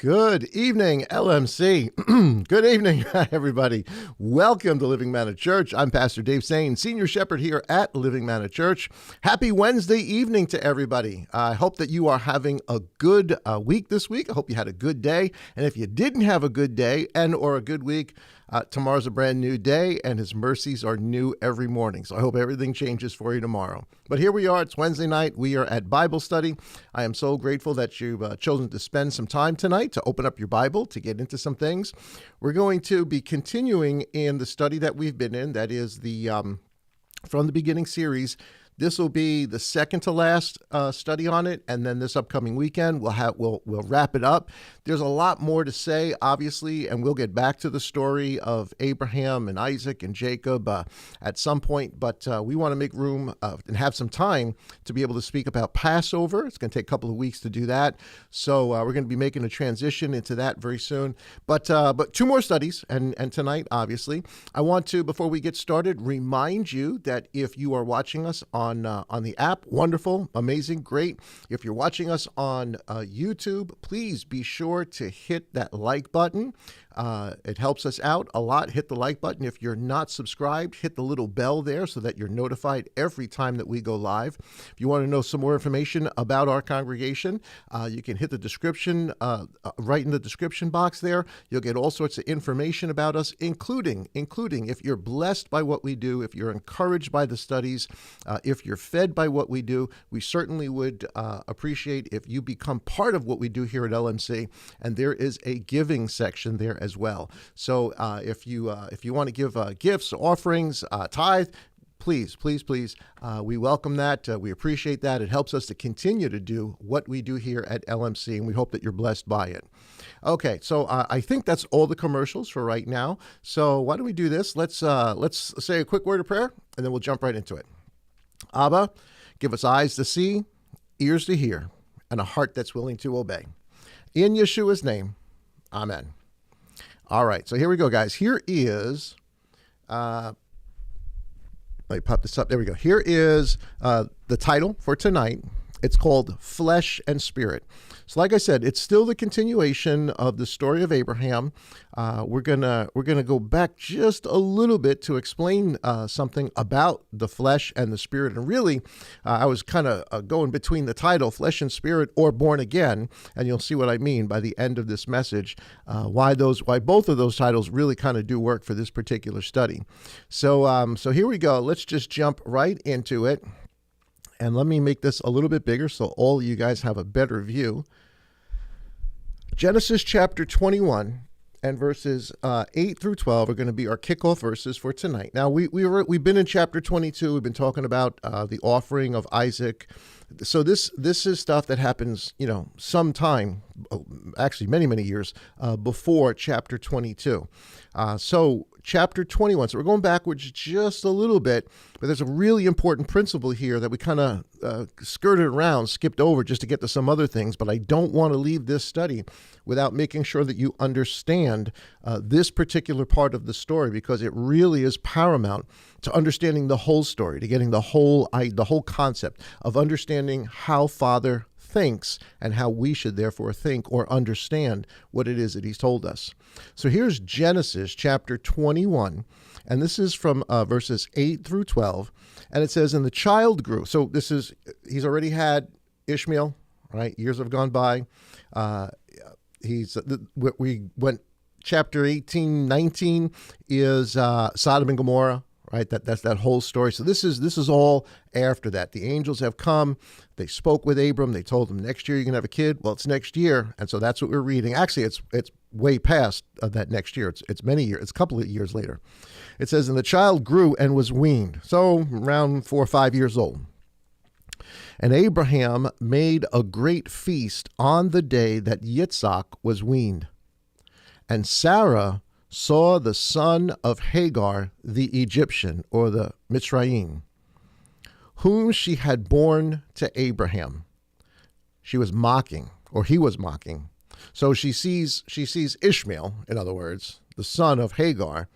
Good evening, LMC. Good evening, everybody. Welcome to Living Manna Church. I'm Pastor Dave Sain, Senior Shepherd here at Living Manna Church. Happy Wednesday evening to everybody. I hope that you are having a good week this week. I hope you had a good day. And if you didn't have a good day or a good week, tomorrow's a brand new day, and His mercies are new every morning. So I hope everything changes for you tomorrow. But here we are. It's Wednesday night. We are at Bible study. I am so grateful that you've chosen to spend some time tonight to open up your Bible, to get into some things. We're going to be continuing in the study that we've been in. That is the From the Beginning series. This will be the second to last study on it, and then this upcoming weekend we'll wrap it up. There's a lot more to say, obviously, and we'll get back to the story of Abraham and Isaac and Jacob at some point, but we want to make room and have some time to be able to speak about Passover. It's going to take a couple of weeks to do that, so we're going to be making a transition into that very soon. But two more studies, and tonight, obviously. I want to, before we get started, remind you that if you are watching us on the app, wonderful, amazing, great. If you're watching us on YouTube, please be sure to hit that like button. It helps us out a lot. Hit the like button. If you're not subscribed, hit the little bell there so that you're notified every time that we go live. If you want to know some more information about our congregation, you can hit the description, right in the description box there. You'll get all sorts of information about us, including if you're blessed by what we do, if you're encouraged by the studies, if you're fed by what we do. We certainly would appreciate if you become part of what we do here at LMC, and there is a giving section there as well. So if you want to give gifts, offerings, tithe, please, we welcome that. We appreciate that. It helps us to continue to do what we do here at LMC, and we hope that you're blessed by it. Okay, so I think that's all the commercials for right now. So why don't we do this? Let's say a quick word of prayer, and then we'll jump right into it. Abba, give us eyes to see, ears to hear, and a heart that's willing to obey. In Yeshua's name, amen. All right, so here we go, guys. Here is, let me pop this up. There we go. Here is the title for tonight. It's called Flesh and Spirit. So like I said, it's still the continuation of the story of Abraham. We're gonna go back just a little bit to explain something about the flesh and the spirit. And really, I was kind of going between the title, Flesh and Spirit or Born Again, and you'll see what I mean by the end of this message, why both of those titles really kind of do work for this particular study. So here we go. Let's just jump right into it. And let me make this a little bit bigger so all you guys have a better view. Genesis chapter 21 and verses 8 through 12 are going to be our kickoff verses for tonight. Now, we've been in chapter 22. We've been talking about the offering of Isaac. So this is stuff that happens, sometime, actually many years before chapter 22. So chapter 21. So we're going backwards just a little bit, but there's a really important principle here that we kind of skirted around, skipped over just to get to some other things. But I don't want to leave this study without making sure that you understand this particular part of the story, because it really is paramount to understanding the whole story, to getting the whole concept of understanding how Father thinks and how we should therefore think or understand what it is that He's told us. So here's Genesis chapter 21, and this is from verses 8 through 12, and it says, "And the child grew." So he's already had Ishmael, right? Years have gone by. We went chapter 18, 19 is Sodom and Gomorrah. Right, that's that whole story. So this is all after that. The angels have come. They spoke with Abram. They told him, next year you're gonna have a kid. Well, it's next year, and so that's what we're reading. Actually, it's way past that next year. It's many years. It's a couple of years later. It says, "And the child grew and was weaned," so around 4 or 5 years old. "And Abraham made a great feast on the day that Yitzhak was weaned, and Sarah saw the son of Hagar, the Egyptian, or the Mitzrayim, whom she had borne to Abraham." She was mocking, or he was mocking. So she sees Ishmael, in other words, the son of Hagar,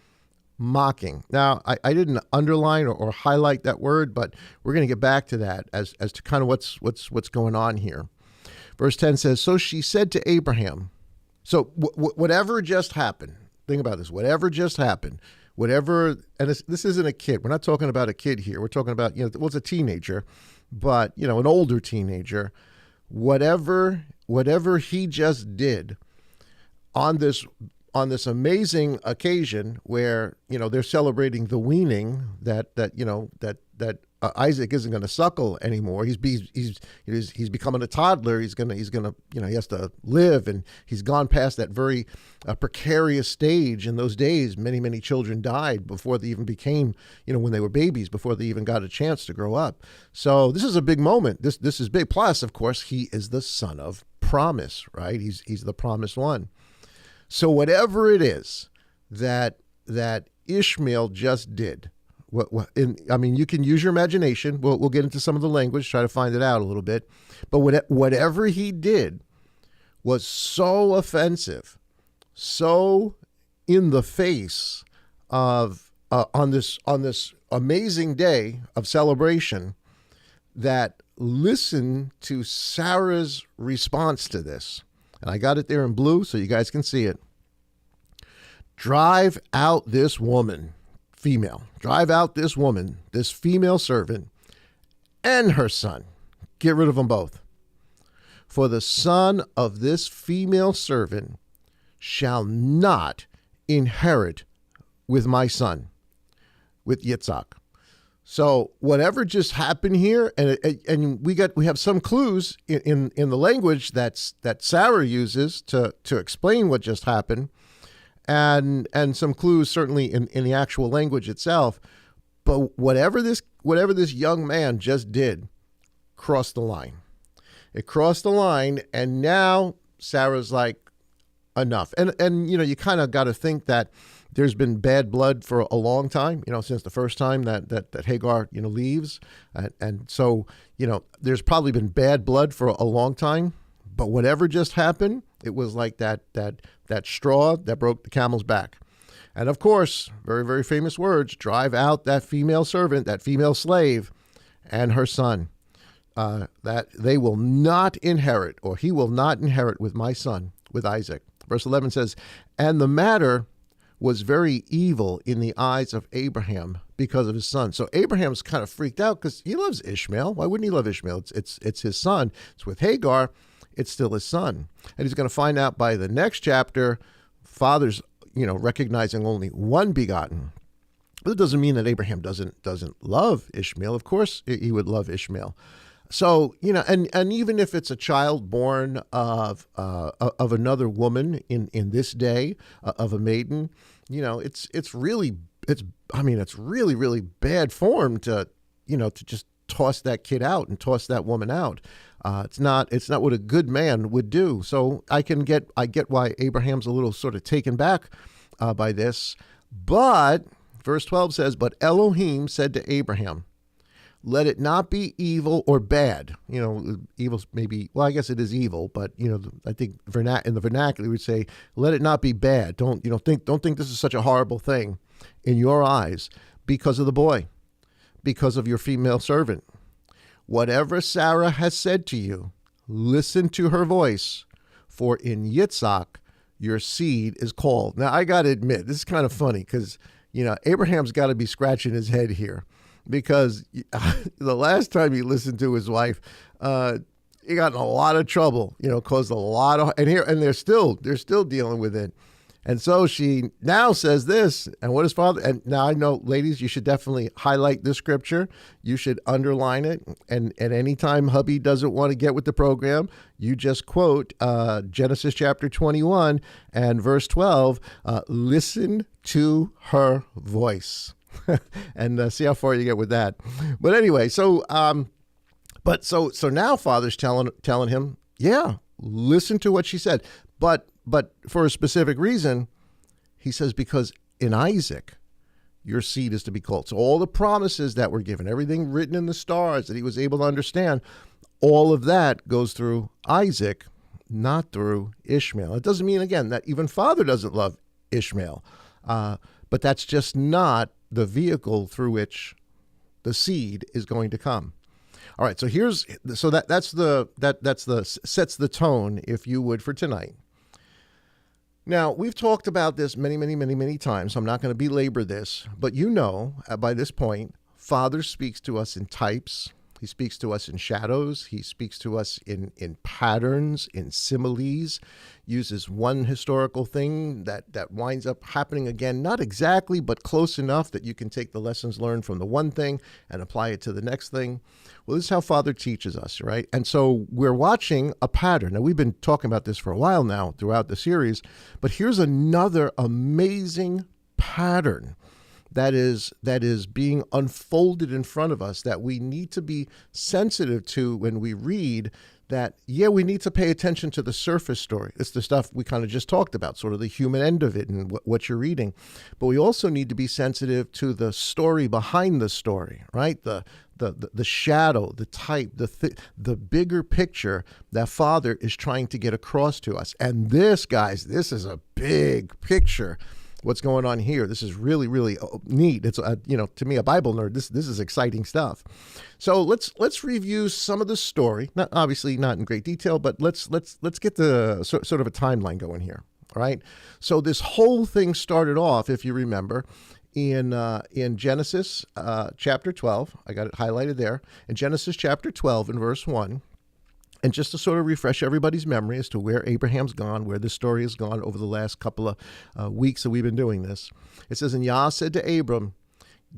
mocking. Now, I didn't underline or highlight that word, but we're going to get back to that as to kind of what's going on here. Verse 10 says, "So she said to Abraham, So whatever just happened, think about this, whatever just happened, whatever, and this isn't a kid. We're not talking about a kid here. We're talking about, well, it's a teenager, but, an older teenager. Whatever he just did on this amazing occasion where, they're celebrating the weaning that Isaac isn't going to suckle anymore. He's becoming a toddler. He's gonna he has to live, and he's gone past that very precarious stage. In those days, many children died before they even became, when they were babies, before they even got a chance to grow up. So this is a big moment. This is big. Plus, of course, he is the son of promise, right? He's the promised one. So whatever it is that Ishmael just did. You can use your imagination. We'll get into some of the language, try to find it out a little bit. But whatever he did was so offensive, so in the face of on this amazing day of celebration, that listen to Sarah's response to this. And I got it there in blue so you guys can see it. Drive out this woman. Female, drive out this woman, this female servant, and her son. Get rid of them both. For the son of this female servant shall not inherit with my son, with Yitzhak. So whatever just happened here, and we have some clues in the language that Sarah uses to explain what just happened. And some clues certainly in the actual language itself, but whatever this young man just did crossed the line. It crossed the line, and now Sarah's like, enough. And you kind of got to think that there's been bad blood for a long time, since the first time that Hagar leaves, and so there's probably been bad blood for a long time. But whatever just happened, it was like that straw that broke the camel's back. And of course, very, very famous words, drive out that female servant, that female slave, and her son, that they will not inherit, or he will not inherit with my son, with Isaac. Verse 11 says, and the matter was very evil in the eyes of Abraham because of his son. So Abraham's kind of freaked out because he loves Ishmael. Why wouldn't he love Ishmael? It's his son. It's with Hagar. It's still his son. And he's going to find out by the next chapter, father's, recognizing only one begotten. But it doesn't mean that Abraham doesn't love Ishmael. Of course he would love Ishmael. So, and even if it's a child born of another woman in this day, of a maiden, it's really really bad form to just toss that kid out and toss that woman out. It's not what a good man would do. So I get why Abraham's a little sort of taken back by this. But verse 12 says, but Elohim said to Abraham, let it not be evil or bad. Evil's maybe, well, I guess it is evil, but I think in the vernacular we would say, let it not be bad. Don't think this is such a horrible thing in your eyes because of the boy, because of your female servant. Whatever Sarah has said to you, listen to her voice, for in Yitzhak your seed is called. Now, I got to admit, this is kind of funny because, Abraham's got to be scratching his head here, because the last time he listened to his wife, he got in a lot of trouble, caused a lot of, and they're still dealing with it. And so she now says this, and what is father? And now I know, ladies, you should definitely highlight this scripture. You should underline it. And at any time hubby doesn't want to get with the program, you just quote Genesis chapter 21 and verse 12, listen to her voice. And see how far you get with that. But anyway, so now father's telling him, yeah, listen to what she said. But for a specific reason, he says, because in Isaac, your seed is to be called. So all the promises that were given, everything written in the stars that he was able to understand, all of that goes through Isaac, not through Ishmael. It doesn't mean, again, that even father doesn't love Ishmael, but that's just not the vehicle through which the seed is going to come. All right, so that sets the tone, if you would, for tonight. Now, we've talked about this many times, so I'm not going to belabor this, but by this point, Father speaks to us in types. He speaks to us in shadows. He speaks to us in patterns, in similes, uses one historical thing that winds up happening again, not exactly, but close enough that you can take the lessons learned from the one thing and apply it to the next thing. Well, this is how Father teaches us, right? And so we're watching a pattern. Now, we've been talking about this for a while now throughout the series, but here's another amazing pattern that is being unfolded in front of us that we need to be sensitive to when we read. That, we need to pay attention to the surface story. It's the stuff we kind of just talked about, sort of the human end of it and what you're reading. But we also need to be sensitive to the story behind the story, right? The shadow, the type, the bigger picture that Father is trying to get across to us. And this, guys, this is a big picture. What's going on here? This is really, really neat. It's to me, a Bible nerd, this is exciting stuff. So let's review some of the story. Not obviously not in great detail, but let's get the sort of a timeline going here. All right. So this whole thing started off, if you remember, in Genesis chapter 12. I got it highlighted there. In Genesis chapter 12 and verse 1. And just to sort of refresh everybody's memory as to where Abraham's gone, where this story has gone over the last couple of weeks that we've been doing this, it says, "And Yah said to Abram,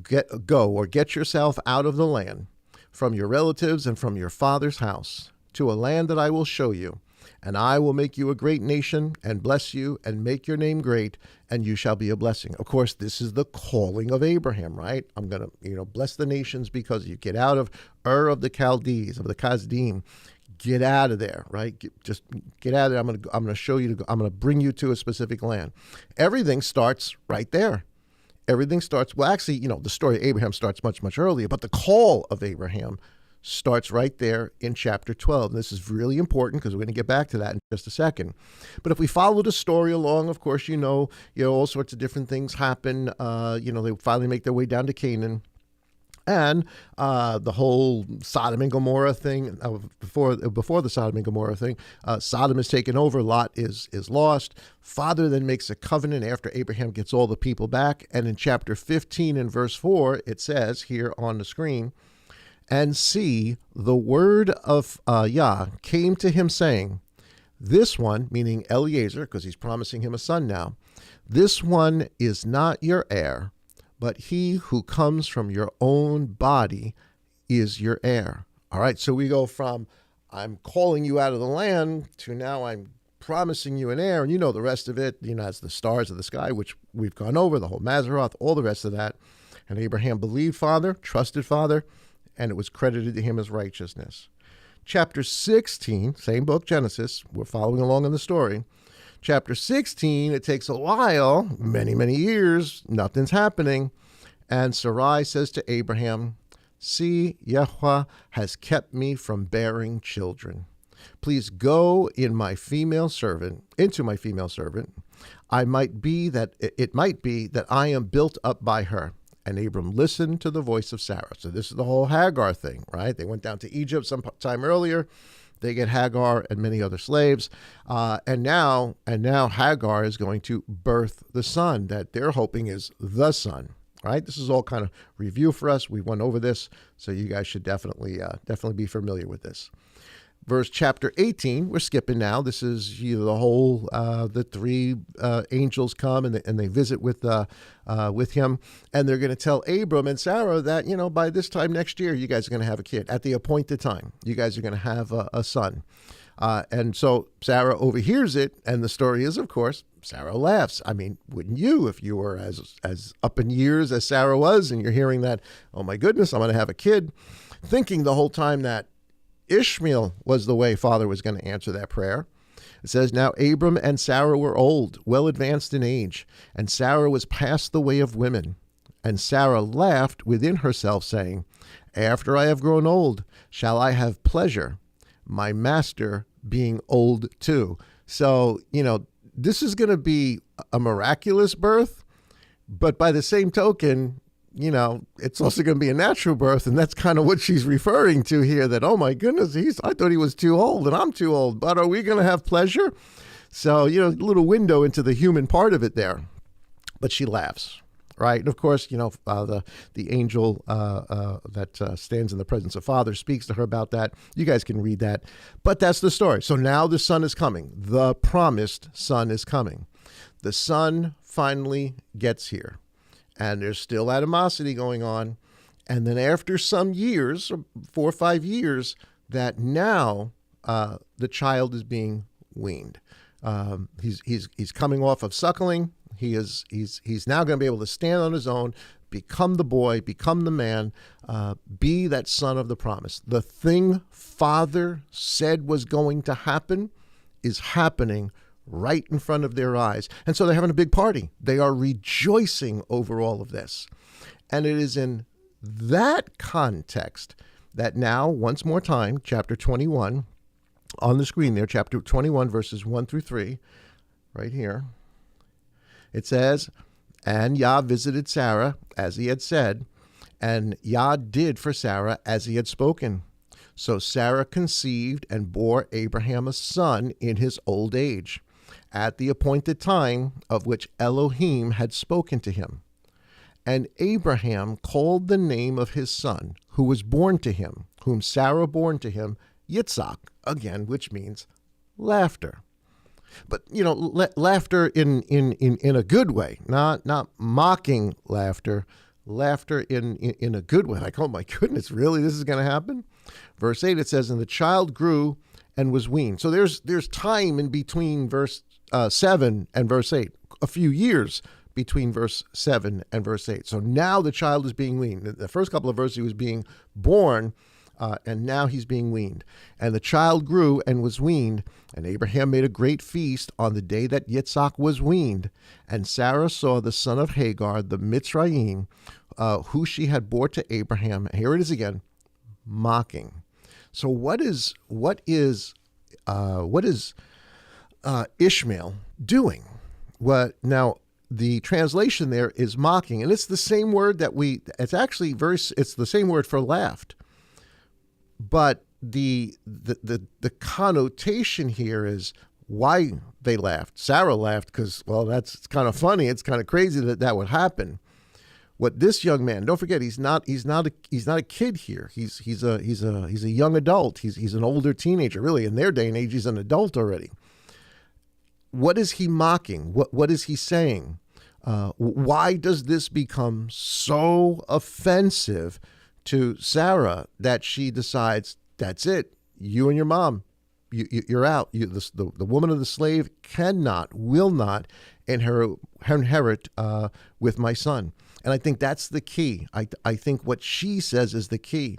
get yourself out of the land, from your relatives and from your father's house, to a land that I will show you. And I will make you a great nation and bless you and make your name great, and you shall be a blessing." Of course, this is the calling of Abraham, right? I'm going to, bless the nations because you get out of Ur of the Chaldees, of the Kasdim. Get out of there, right? Just get out of there. I'm going to show you. I'm going to bring you to a specific land. Everything starts right there. Everything starts. Well, actually, the story of Abraham starts much earlier, but the call of Abraham starts right there in chapter 12. And this is really important because we're going to get back to that in just a second. But if we follow the story along, of course, all sorts of different things happen. They finally make their way down to Canaan. And the whole Sodom and Gomorrah thing, before the Sodom and Gomorrah thing, Sodom is taken over, Lot is lost. Father then makes a covenant after Abraham gets all the people back. And in chapter 15 and verse 4, it says here on the screen, "And see, the word of Yah came to him saying, this one," meaning Eliezer, because he's promising him a son now, "this one is not your heir, but he who comes from your own body is your heir." All right, so we go from I'm calling you out of the land to now I'm promising you an heir. And the rest of it, as the stars of the sky, which we've gone over, the whole Maseroth, all the rest of that. And Abraham believed Father, trusted Father, and it was credited to him as righteousness. Chapter 16, same book, Genesis, we're following along in the story. Chapter 16, it takes a while, many years, nothing's happening. And Sarai says to Abraham, "See, Yahweh has kept me from bearing children. Please go into my female servant. It might be that I am built up by her." And Abram listened to the voice of Sarah. So this is the whole Hagar thing, right? They went down to Egypt some time earlier. They get Hagar and many other slaves. And now Hagar is going to birth the son that they're hoping is the son, right? This is all kind of review for us. We went over this, so you guys should definitely be familiar with this. Verse chapter 18, we're skipping now. This is the whole, the three angels come and they visit with him. And they're going to tell Abram and Sarah that, by this time next year, you guys are going to have a kid. At the appointed time, you guys are going to have a son. And so Sarah overhears it. And the story is, of course, Sarah laughs. I mean, wouldn't you, if you were as up in years as Sarah was, and you're hearing that, oh my goodness, I'm going to have a kid, thinking the whole time that Ishmael was the way Father was going to answer that prayer. It says, "Now Abram and Sarah were old, well advanced in age, and Sarah was past the way of women. And Sarah laughed within herself, saying, After I have grown old, shall I have pleasure, my master being old too." So, this is going to be a miraculous birth, but by the same token, it's also going to be a natural birth. And that's kind of what she's referring to here, that, oh my goodness, I thought he was too old and I'm too old, but are we going to have pleasure? So, a little window into the human part of it there. But she laughs, right? And of course, the angel that stands in the presence of Father speaks to her about that. You guys can read that. But that's the story. So now the son is coming. The promised son is coming. The son finally gets here. And there's still animosity going on. And then after some years, 4 or 5 years, that now the child is being weaned. He's coming off of suckling. He's now going to be able to stand on his own, become the boy, become the man, be that son of the promise. The thing Father said was going to happen is happening right in front of their eyes. And so they're having a big party. They are rejoicing over all of this. And it is in that context that now, once more time, chapter 21, on the screen there, chapter 21, verses 1 through 3, right here, it says, and Yah visited Sarah as he had said, and Yah did for Sarah as he had spoken. So Sarah conceived and bore Abraham a son in his old age, at the appointed time of which Elohim had spoken to him. And Abraham called the name of his son, who was born to him, whom Sarah bore to him, Yitzhak, again, which means laughter. But, laughter in a good way, not mocking laughter in a good way. Like, oh my goodness, really, this is going to happen? Verse 8, it says, and the child grew and was weaned. So there's time in between verse 7 and verse 8, a few years between verse 7 and verse 8. So now the child is being weaned. The first couple of verses he was being born, and now he's being weaned. And the child grew and was weaned, and Abraham made a great feast on the day that Yitzhak was weaned. And Sarah saw the son of Hagar, the Mitzrayim, who she had bore to Abraham. Here it is again, mocking. So what is Ishmael doing? Now, the translation there is mocking, and it's the same word it's the same word for laughed. But the connotation here is why they laughed. Sarah laughed because, well, it's kind of funny. It's kind of crazy that would happen. What this young man, don't forget, he's not a kid here. He's a young adult. He's an older teenager. Really, in their day and age, he's an adult already. What is he mocking? What is he saying? Why does this become so offensive to Sarah that she decides, that's it, you and your mom, you're out. The woman of the slave will not inherit with my son. And I think that's the key. I think what she says is the key.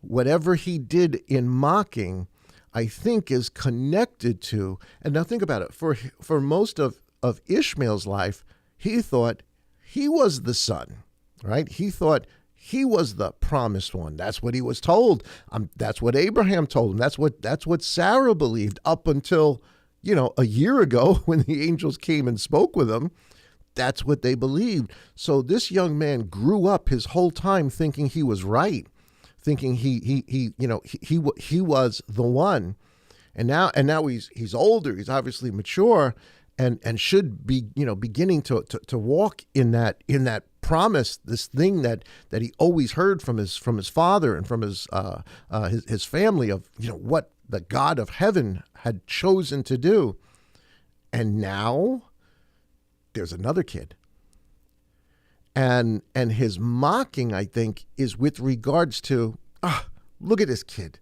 Whatever he did in mocking, I think is connected to, and now think about it, for most of Ishmael's life, he thought he was the son, right? He thought he was the promised one. That's what he was told. That's what Abraham told him. That's what Sarah believed up until, a year ago when the angels came and spoke with him. That's what they believed. So this young man grew up his whole time thinking he was right, thinking he was the one. And now he's older. He's obviously mature and should be, beginning to walk in that promise, this thing that he always heard from his father and from his family of, what the God of heaven had chosen to do. And now there's another kid. And his mocking, I think, is with regards to, look at this kid.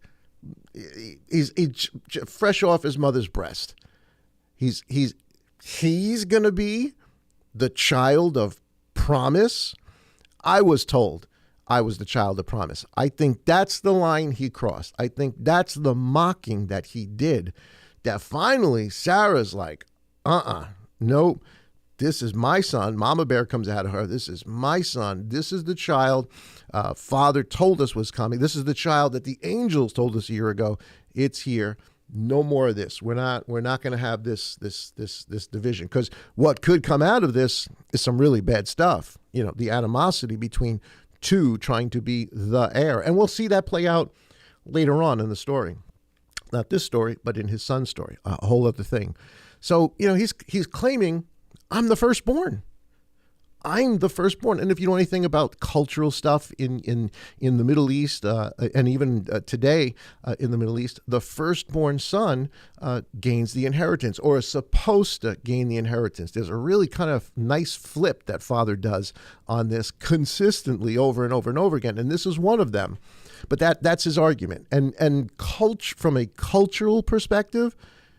He's fresh off his mother's breast. He's going to be the child of promise. I was told I was the child of promise. I think that's the line he crossed. I think that's the mocking that he did. That finally Sarah's like, nope. This is my son. Mama Bear comes out of her. This is my son. This is the child Father told us was coming. This is the child that the angels told us a year ago. It's here. No more of this. We're not going to have this division, because what could come out of this is some really bad stuff. The animosity between two trying to be the heir, and we'll see that play out later on in the story. Not this story, but in his son's story, a whole other thing. So, he's claiming, I'm the firstborn. I'm the firstborn. And if you know anything about cultural stuff in the Middle East, and even today in the Middle East, the firstborn son gains the inheritance, or is supposed to gain the inheritance. There's a really kind of nice flip that Father does on this consistently over and over and over again. And this is one of them. But that's his argument. And from a cultural perspective,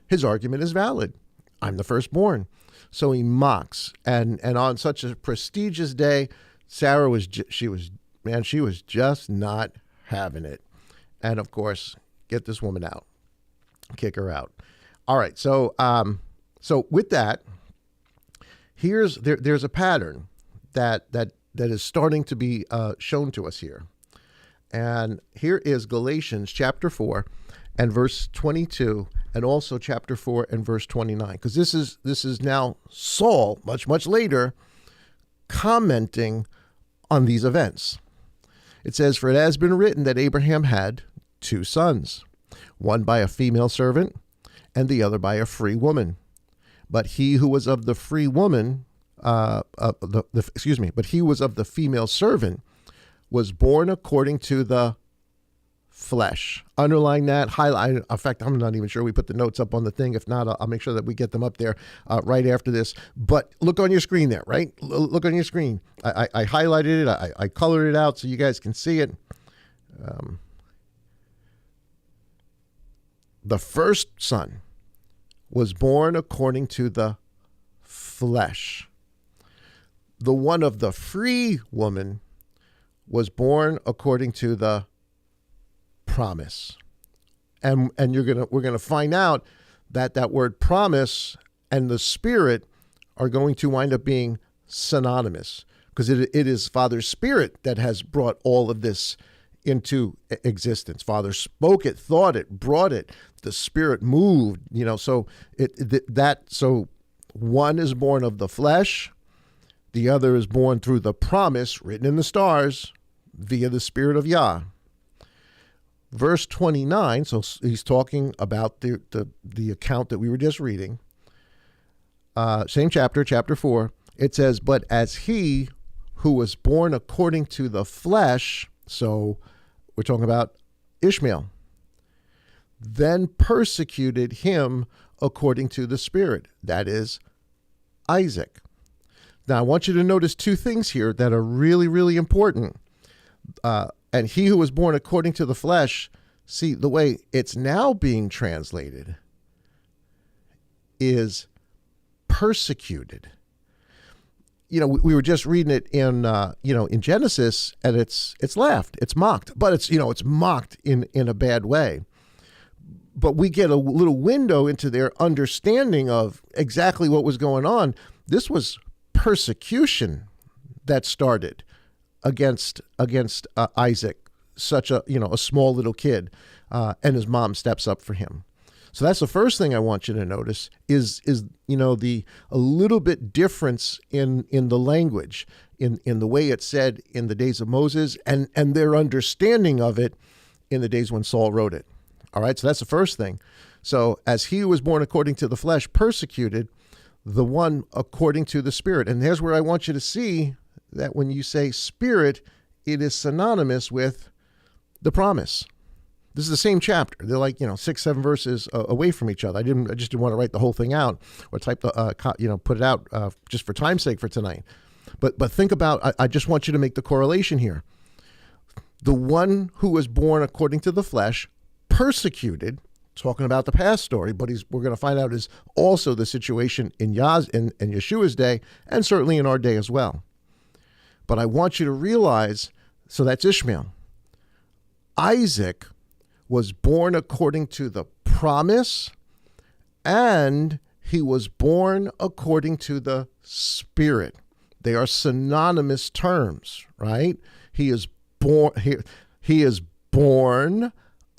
his argument is valid. I'm the firstborn. So he mocks, and on such a prestigious day, Sarah she was just not having it. And of course, get this woman out, kick her out. All right, so with that, there's a pattern that is starting to be shown to us here, and here is Galatians chapter 4 and verse 22. And also chapter 4 and verse 29, because this is now Saul, much later, commenting on these events. It says, "For it has been written that Abraham had 2 sons, one by a female servant and the other by a free woman. But he who was of the free woman, but he was of the female servant, was born according to the flesh." Underline that, highlight. In fact, I'm not even sure we put the notes up on the thing. If not, I'll make sure that we get them up there right after this. But look on your screen there, right? Look on your screen. I highlighted it. I colored it out so you guys can see it. The first son was born according to the flesh. The one of the free woman was born according to the promise. And we're gonna find out that word promise and the Spirit are going to wind up being synonymous, because it is Father's Spirit that has brought all of this into existence. Father spoke it, thought it, brought it. The Spirit moved. So so one is born of the flesh, the other is born through the promise written in the stars via the Spirit of Yah. Verse 29, so he's talking about the account that we were just reading. Same chapter 4. It says, "But as he who was born according to the flesh," so we're talking about Ishmael, "then persecuted him according to the Spirit," that is Isaac. Now I want you to notice 2 things here that are really, really important. And he who was born according to the flesh, see, the way it's now being translated is persecuted. We were just reading it in Genesis, and it's laughed, it's mocked, but it's mocked in a bad way. But we get a little window into their understanding of exactly what was going on. This was persecution that started against Isaac, such a small little kid, and his mom steps up for him. So that's the first thing I want you to notice is a little bit difference in the language, in the way it's said in the days of Moses, and their understanding of it in the days when Saul wrote it. All right, so that's the first thing. So as he who was born according to the flesh persecuted the one according to the Spirit. And here's where I want you to see that when you say Spirit, it is synonymous with the promise. This is the same chapter. They're like, 6, 7 verses away from each other. I just didn't want to write the whole thing out or type put it out just for time's sake for tonight. But think about, I just want you to make the correlation here. The one who was born according to the flesh, persecuted, talking about the past story, but we're going to find out is also the situation in Yeshua's day, and certainly in our day as well. But I want you to realize, so that's Ishmael. Isaac was born according to the promise, and he was born according to the Spirit. They are synonymous terms, right? He is born. He is born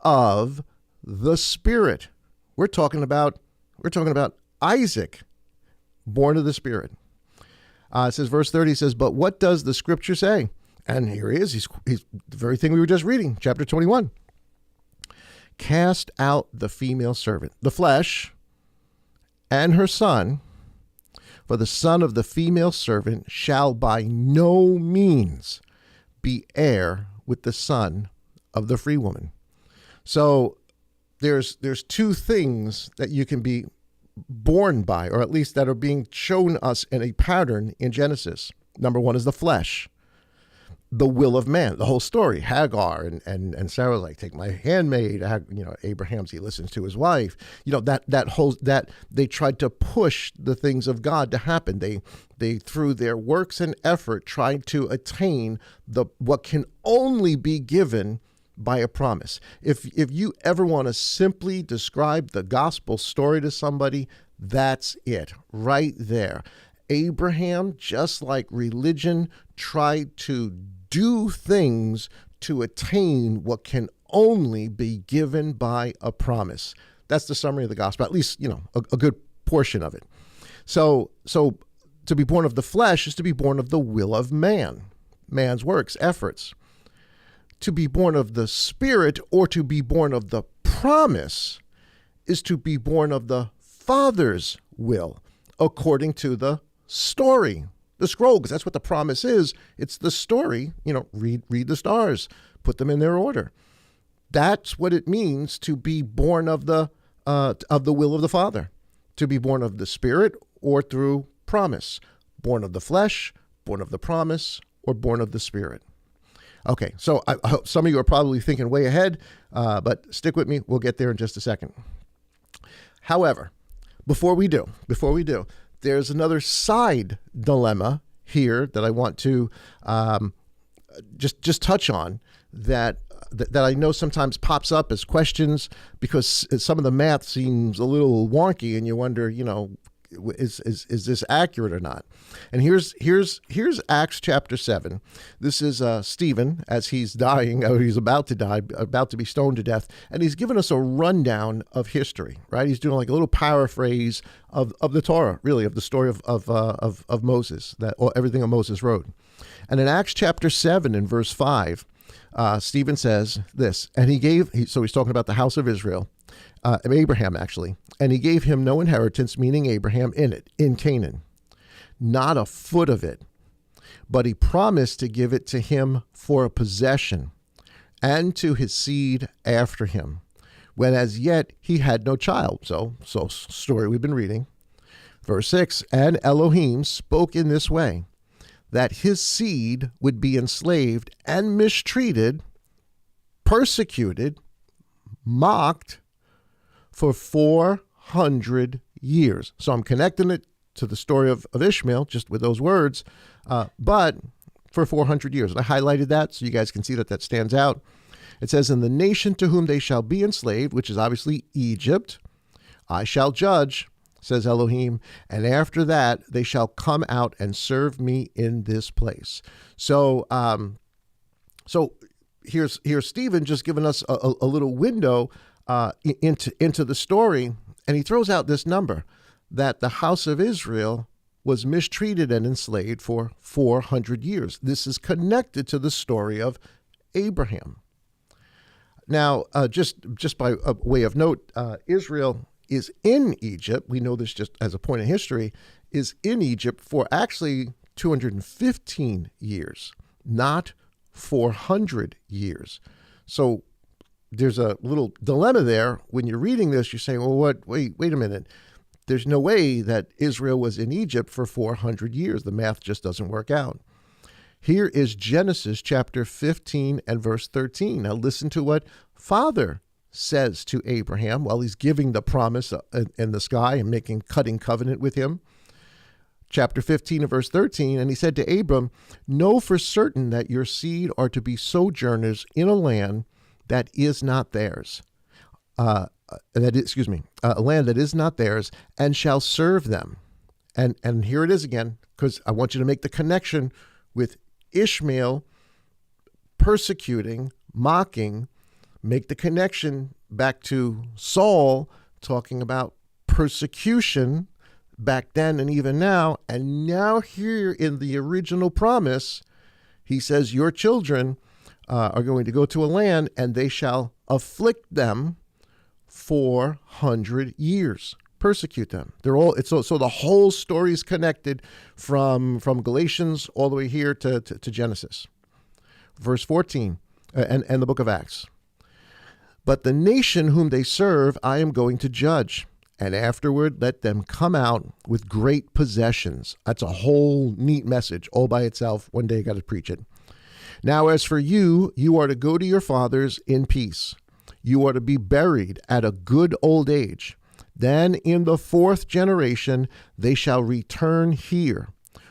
of the Spirit. We're talking about Isaac, born of the Spirit. It says, verse 30 says, "But what does the Scripture say?" And here he is. He's the very thing we were just reading, chapter 21. "Cast out the female servant." The flesh and her son, for the son of the female servant shall by no means be heir with the son of the free woman. So there's two things that you can be born by, or at least that are being shown us in a pattern in Genesis. Number one is the flesh, the will of man, the whole story. Hagar and Sarah's like, take my handmaid. Abraham's, he listens to his wife. That they tried to push the things of God to happen. They through their works and effort tried to attain what can only be given by a promise. If you ever want to simply describe the gospel story to somebody, that's it right there. Abraham, just like religion, tried to do things to attain what can only be given by a promise. That's the summary of the gospel, at least, a good portion of it. So to be born of the flesh is to be born of the will of man, man's works, efforts. To be born of the Spirit, or to be born of the promise, is to be born of the Father's will, according to the story, the scroll, because that's what the promise is. It's the story. Read the stars, put them in their order. That's what it means to be born of the will of the Father, to be born of the Spirit, or through promise, born of the flesh, born of the promise, or born of the Spirit. Okay, so I hope some of you are probably thinking way ahead, but stick with me. We'll get there in just a second. However, before we do, there's another side dilemma here that I want to just touch on that I know sometimes pops up as questions, because some of the math seems a little wonky, and you wonder, is this accurate or not? And here's Acts chapter 7. This is Stephen, as he's dying, or he's about to die, about to be stoned to death, and he's given us a rundown of history, right? He's doing like a little paraphrase of the Torah, really, of the story of Moses, or everything that Moses wrote. And in Acts chapter 7 and verse 5, Stephen says this, and so he's talking about the house of Israel, Abraham actually, and he gave him no inheritance, meaning Abraham, in Canaan, not a foot of it, but he promised to give it to him for a possession, and to his seed after him, when as yet he had no child. So story we've been reading. Verse 6, and Elohim spoke in this way, that his seed would be enslaved and mistreated, persecuted, mocked for 400 years. So I'm connecting it to the story of Ishmael, just with those words, but for 400 years. And I highlighted that so you guys can see that stands out. It says, in the nation to whom they shall be enslaved, which is obviously Egypt, I shall judge, says Elohim, and after that they shall come out and serve me in this place. So here's Stephen just giving us a little window into the story, and he throws out this number, that the house of Israel was mistreated and enslaved for 400 years. This is connected to the story of Abraham. Now, just by way of note, Israel is in Egypt. We know this just as a point of history, is in Egypt for actually 215 years, not 400 years. So there's a little dilemma there. When you're reading this, you're saying, well, wait a minute. There's no way that Israel was in Egypt for 400 years. The math just doesn't work out. Here is Genesis chapter 15 and verse 13. Now listen to what Father says to Abraham while he's giving the promise in the sky and cutting covenant with him. Chapter 15 and verse 13, and he said to Abram, know for certain that your seed are to be sojourners in a land that is not theirs. A land that is not theirs, and shall serve them. And here it is again, because I want you to make the connection with Ishmael persecuting, mocking, make the connection back to Saul talking about persecution back then and even now. And now here in the original promise, he says, your children are going to go to a land and they shall afflict them 400 years. persecute them. They're all so the whole story is connected from Galatians all the way here to Genesis. Verse 14 and the book of Acts. But the nation whom they serve I am going to judge, and afterward let them come out with great possessions. That's a whole neat message all by itself. One day I got to preach it. Now as for you, you are to go to your fathers in peace. You are to be buried at a good old age. Then in the fourth generation they shall return here,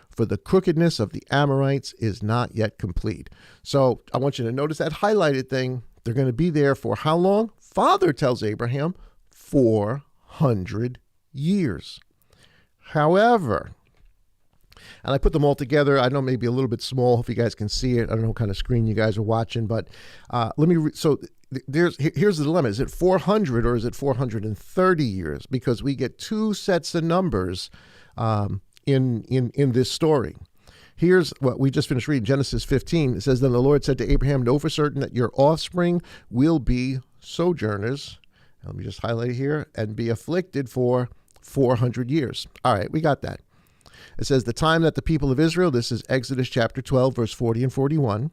for the crookedness of the Amorites is not yet complete. So I want you to notice that highlighted thing. They're going to be there for how long? Father tells Abraham 400 years. However, and I put them all together. I know maybe a little bit small if you guys can see it. I don't know what kind of screen you guys are watching, but here's the dilemma. Is it 400 or is it 430 years? Because we get two sets of numbers in this story. Here's what we just finished reading, Genesis 15. It says, Then the Lord said to Abraham, Know for certain that your offspring will be sojourners. Let me just highlight here, and be afflicted for 400 years. All right, we got that. It says, the time that the people of Israel, this is Exodus chapter 12, verse 40 and 41.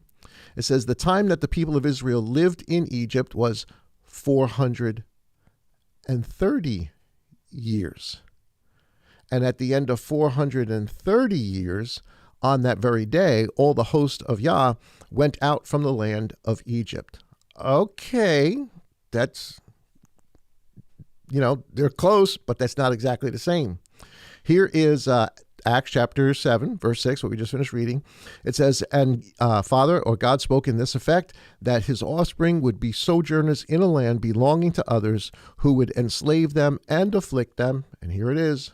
It says, the time that the people of Israel lived in Egypt was 430 years. And at the end of 430 years, on that very day, all the host of Yah went out from the land of Egypt. Okay, that's, they're close, but that's not exactly the same. Here is Acts chapter 7, verse 6, what we just finished reading. It says, and Father, or God spoke in this effect, that his offspring would be sojourners in a land belonging to others who would enslave them and afflict them. And here it is,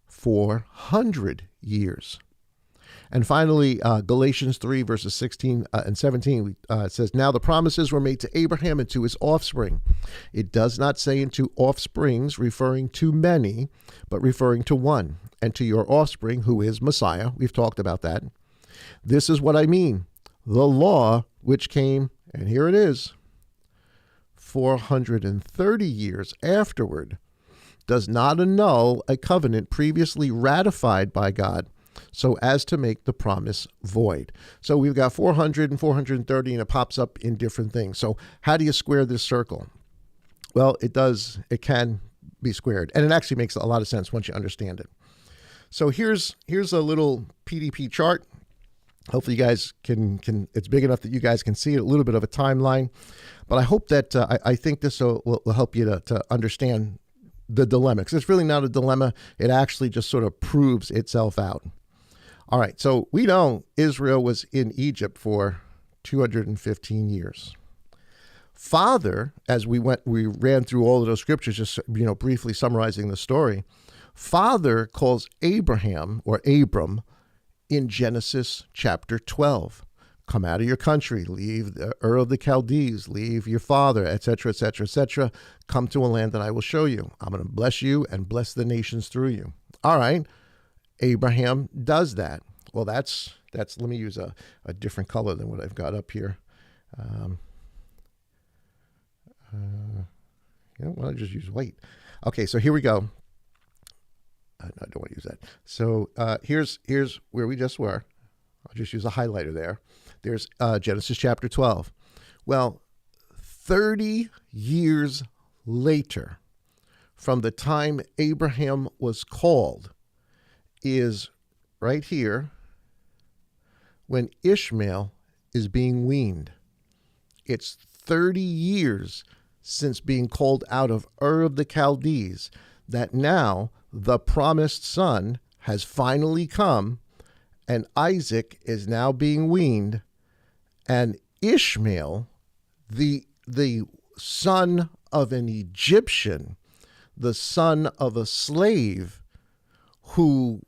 400 years. And finally, Galatians 3, verses 16 and 17, it says, Now the promises were made to Abraham and to his offspring. It does not say into offsprings, referring to many, but referring to one, and to your offspring, who is Messiah. We've talked about that. This is what I mean. The law, which came, and here it is, 430 years afterward, does not annul a covenant previously ratified by God, so as to make the promise void. So we've got 400 and 430, and it pops up in different things. So how do you square this circle? Well, it can be squared, and it actually makes a lot of sense once you understand it. So here's a little PDP chart. Hopefully you guys can it's big enough that you guys can see it, a little bit of a timeline. But I hope that I think this will help you to understand the dilemma, because it's really not a dilemma. It actually just sort of proves itself out. All right, so we know Israel was in Egypt for 215 years. Father, as we ran through all of those scriptures, just briefly summarizing the story. Father calls Abraham, or Abram, in Genesis chapter 12. Come out of your country, leave the Ur of the Chaldees, leave your father, etc., etc., etc. Come to a land that I will show you. I'm going to bless you and bless the nations through you. All right, Abraham does that. Well, that's. Let me use a different color than what I've got up here. I'll just use white. Okay, so here we go. I don't want to use that. So here's where we just were. I'll just use a highlighter there. There's Genesis chapter 12. Well, 30 years later, from the time Abraham was called, is right here when Ishmael is being weaned. It's 30 years since being called out of Ur of the Chaldees that now the promised son has finally come, and Isaac is now being weaned, and Ishmael, the son of an Egyptian, the son of a slave, who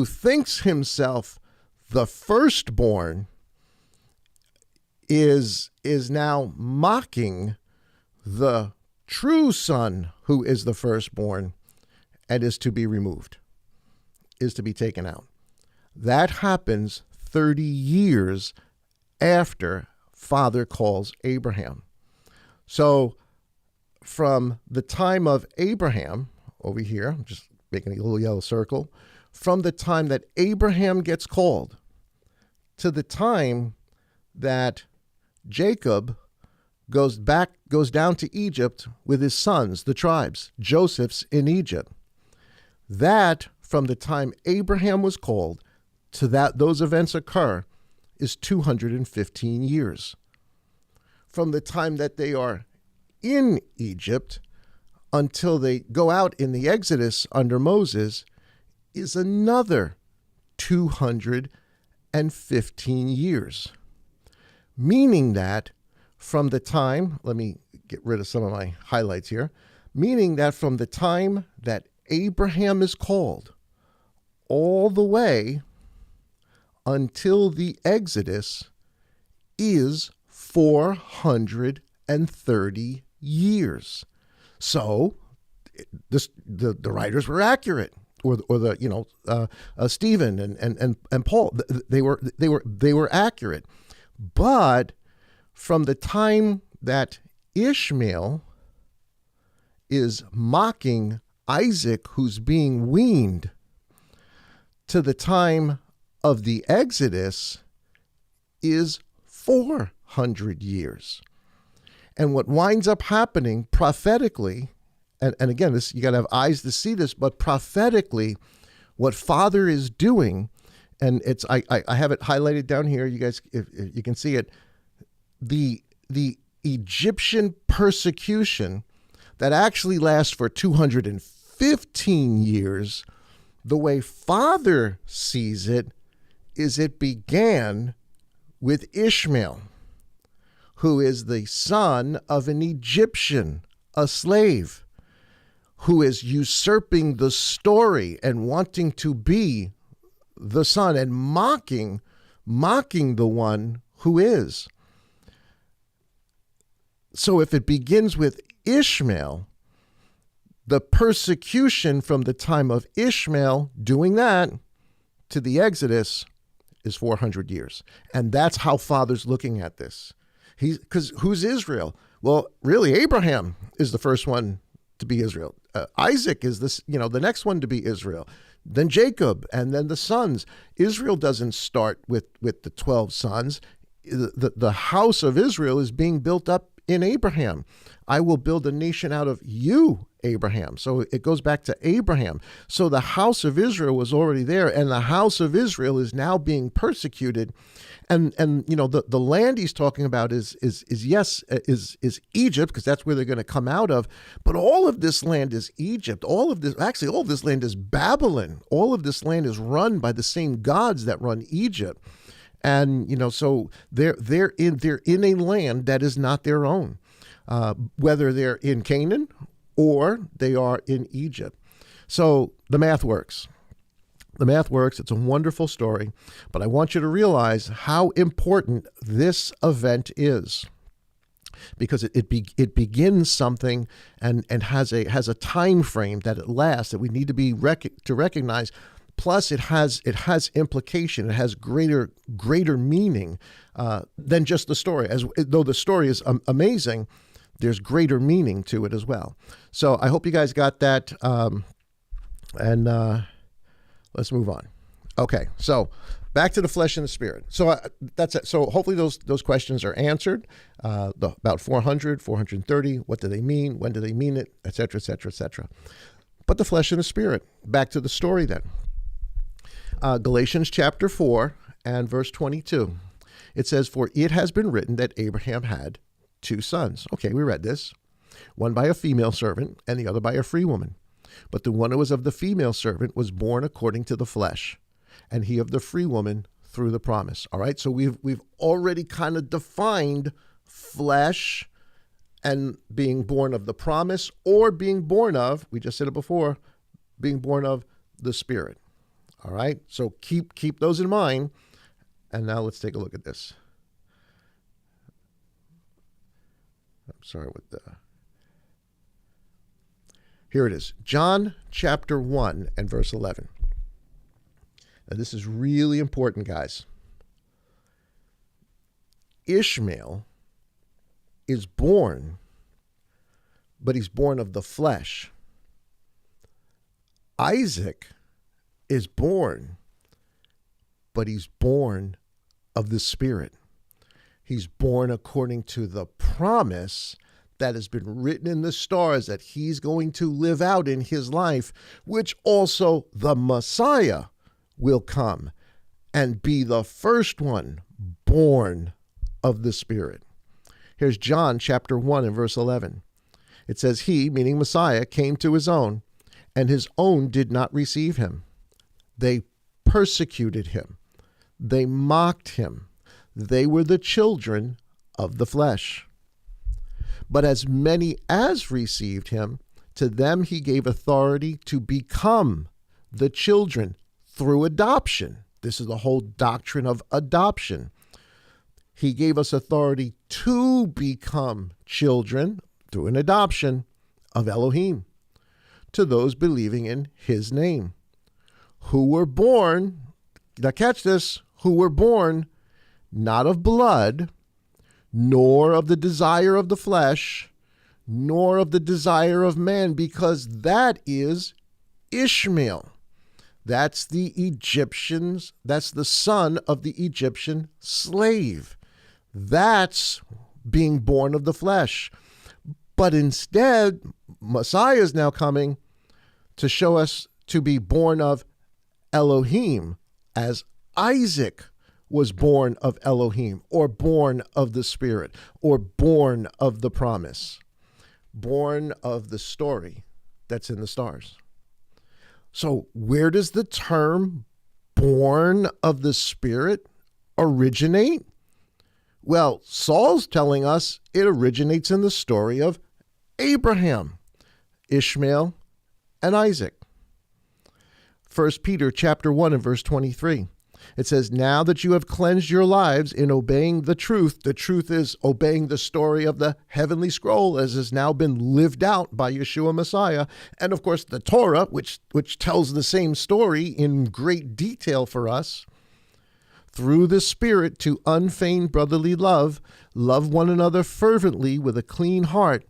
thinks himself the firstborn, is now mocking the true son who is the firstborn and is to be removed, is to be taken out. That happens 30 years after Father calls Abraham. So from the time of Abraham, over here, I'm just making a little yellow circle, from the time that Abraham gets called to the time that Jacob goes down to Egypt with his sons, the tribes. Joseph's in Egypt. That, from the time Abraham was called to that those events occur, is 215 years. From the time that they are in Egypt until they go out in the Exodus under Moses is another 215 years. Meaning that from the time, let me get rid of some of my highlights here, meaning that from the time that Abraham is called all the way until the Exodus is 430 years. So the writers were accurate, or Stephen and Paul, they were accurate. But from the time that Ishmael is mocking Isaac, who's being weaned, to the time of the Exodus is 400 years. And what winds up happening prophetically, and again, this, you got to have eyes to see this, but prophetically, what Father is doing, and it's I have it highlighted down here. You guys, if you can see it, the Egyptian persecution that actually lasts for 215 years, the way Father sees it is it began with Ishmael, who is the son of an Egyptian, a slave, who is usurping the story and wanting to be the son and mocking the one who is. So if it begins with Ishmael, the persecution from the time of Ishmael doing that to the Exodus is 400 years. And that's how Father's looking at this. Because who's Israel? Well, really, Abraham is the first one to be Israel. Isaac is the next one to be Israel. Then Jacob, and then the sons. Israel doesn't start with the 12 sons. The house of Israel is being built up in Abraham. I will build a nation out of you, Abraham. So it goes back to Abraham. So the house of Israel was already there, and the house of Israel is now being persecuted. And the land he's talking about is Egypt, because that's where they're going to come out of. But all of this land is Egypt. All of this land is Babylon. All of this land is run by the same gods that run Egypt. And so they're in a land that is not their own, whether they're in Canaan or they are in Egypt. So the math works. The math works. It's a wonderful story, but I want you to realize how important this event is, because it begins something and has a time frame that it lasts that we need to recognize. Plus, it has implication. It has greater meaning than just the story. As though the story is amazing, there's greater meaning to it as well. So I hope you guys got that. Let's move on. Okay, so back to the flesh and the spirit. So that's it. So hopefully those questions are answered. About 400, 430. What do they mean? When do they mean it? Et cetera, et cetera, et cetera. But the flesh and the spirit. Back to the story then. Galatians chapter 4 and verse 22. It says, "For it has been written that Abraham had 2 sons." Okay, we read this. One by a female servant and the other by a free woman. But the one who was of the female servant was born according to the flesh, and he of the free woman through the promise. All right, so we've already kind of defined flesh and being born of the promise, or being born of, we just said it before, being born of the Spirit. All right, so keep those in mind. And now let's take a look at this. I'm sorry with the... Here it is, John chapter 1 and verse 11. Now this is really important, guys. Ishmael is born, but he's born of the flesh. Isaac is born, but he's born of the Spirit. He's born according to the promise that has been written in the stars that he's going to live out in his life, which also the Messiah will come and be the first one born of the Spirit. Here's John chapter 1 and verse 11. It says, he, meaning Messiah, came to his own, and his own did not receive him. They persecuted him. They mocked him. They were the children of the flesh. But as many as received him, to them he gave authority to become the children through adoption. This is the whole doctrine of adoption. He gave us authority to become children through an adoption of Elohim, to those believing in his name, who were born, now catch this, who were born not of blood, nor of the desire of the flesh, nor of the desire of man, because that is Ishmael. That's the Egyptians, that's the son of the Egyptian slave. That's being born of the flesh. But instead, Messiah is now coming to show us to be born of Elohim, as Isaac was born of Elohim, or born of the Spirit, or born of the promise, born of the story that's in the stars. So where does the term born of the Spirit originate? Well, Saul's telling us it originates in the story of Abraham, Ishmael, and Isaac. 1 Peter chapter 1 and verse 23. It says, now that you have cleansed your lives in obeying the truth is obeying the story of the heavenly scroll as has now been lived out by Yeshua Messiah. And of course, the Torah, which tells the same story in great detail for us. Through the Spirit to unfeigned brotherly love, love one another fervently with a clean heart,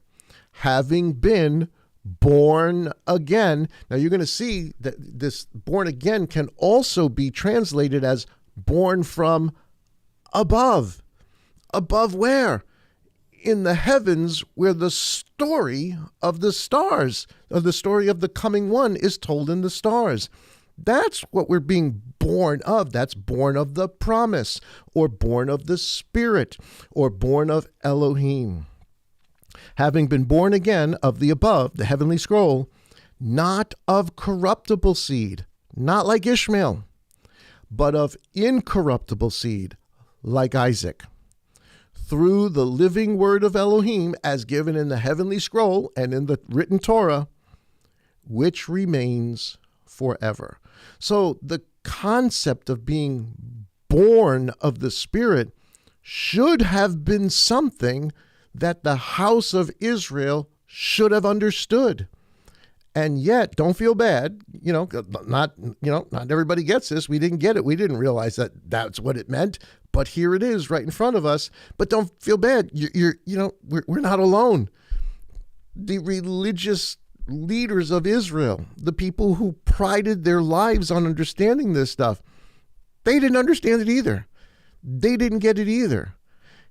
having been born again. Now you're going to see that this born again can also be translated as born from above. Above where? In the heavens, where the story of the stars, of the story of the coming one is told in the stars. That's what we're being born of. That's born of the promise, or born of the Spirit, or born of Elohim. Having been born again of the above, the heavenly scroll, not of corruptible seed, not like Ishmael, but of incorruptible seed, like Isaac, through the living word of Elohim as given in the heavenly scroll and in the written Torah, which remains forever. So the concept of being born of the Spirit should have been something that the house of Israel should have understood. And yet, don't feel bad, not everybody gets this. We didn't get it. We didn't realize that that's what it meant, but here it is right in front of us. But don't feel bad. We're not alone. The religious leaders of Israel, the people who prided their lives on understanding this stuff, they didn't understand it either. They didn't get it either.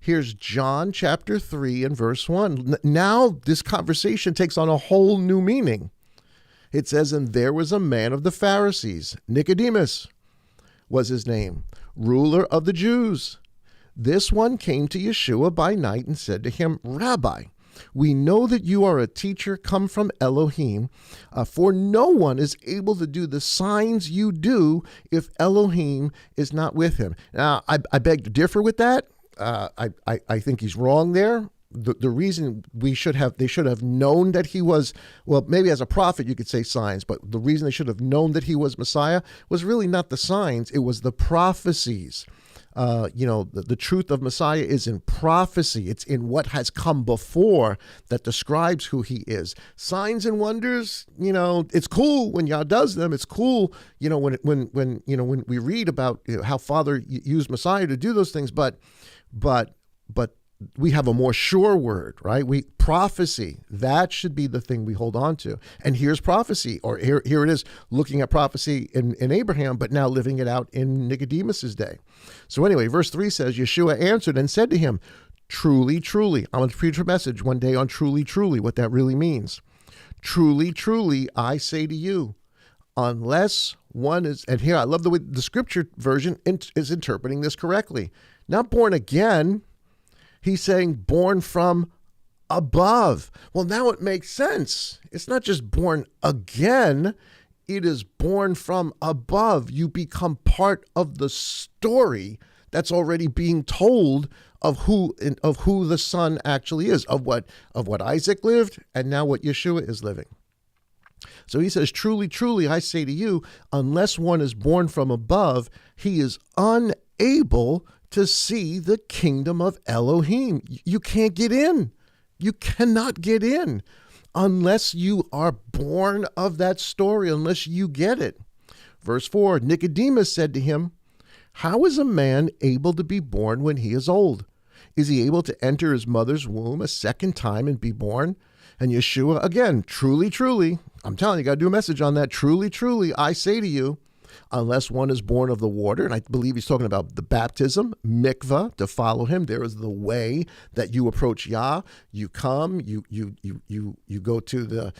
Here's John chapter 3 and verse 1. Now this conversation takes on a whole new meaning. It says, and there was a man of the Pharisees, Nicodemus was his name, ruler of the Jews. This one came to Yeshua by night and said to him, Rabbi, we know that you are a teacher come from Elohim, for no one is able to do the signs you do if Elohim is not with him. Now, I beg to differ with that. I think he's wrong there. The reason they should have known that he was, well, maybe as a prophet you could say signs, but the reason they should have known that he was Messiah was really not the signs, it was the prophecies. The truth of Messiah is in prophecy. It's in what has come before that describes who he is. Signs and wonders, it's cool when Yah does them. It's cool, when we read about how Father used Messiah to do those things, but we have a more sure word, right? Prophecy, that should be the thing we hold on to. And here's prophecy, or here it is, looking at prophecy in Abraham, but now living it out in Nicodemus's day. So anyway, verse 3 says, Yeshua answered and said to him, truly, truly, I'm going to preach a message one day on truly, truly, what that really means. Truly, truly, I say to you, unless one is, and here I love the way the scripture version is interpreting this correctly. Not born again. He's saying born from above. Well, now it makes sense. It's not just born again. It is born from above. You become part of the story that's already being told of who the Son actually is, of what Isaac lived, and now what Yeshua is living. So he says, truly, truly, I say to you, unless one is born from above, he is unable to see the kingdom of Elohim. You can't get in. You cannot get in unless you are born of that story, unless you get it. Verse 4, Nicodemus said to him, how is a man able to be born when he is old? Is he able to enter his mother's womb a second time and be born? And Yeshua, again, truly, truly, I'm telling you, got to do a message on that. Truly, truly, I say to you, unless one is born of the water, and I believe he's talking about the baptism, mikvah, to follow him. There is the way that you approach Yah. You come, you go to the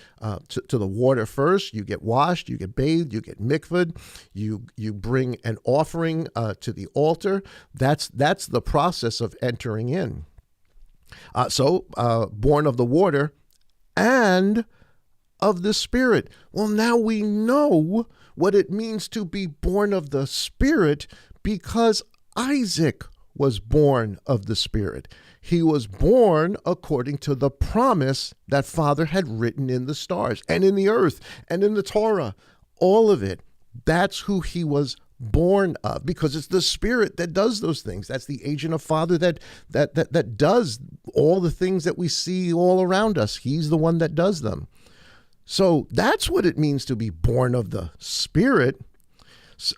water first. You get washed, you get bathed, you get mikvahed. You bring an offering to the altar. That's the process of entering in. So born of the water and of the Spirit. Well, now we know what it means to be born of the Spirit because Isaac was born of the Spirit. He was born according to the promise that Father had written in the stars and in the earth and in the Torah. All of it. That's who he was born of, because it's the Spirit that does those things. That's the agent of Father that does all the things that we see all around us. He's the one that does them. So that's what it means to be born of the Spirit.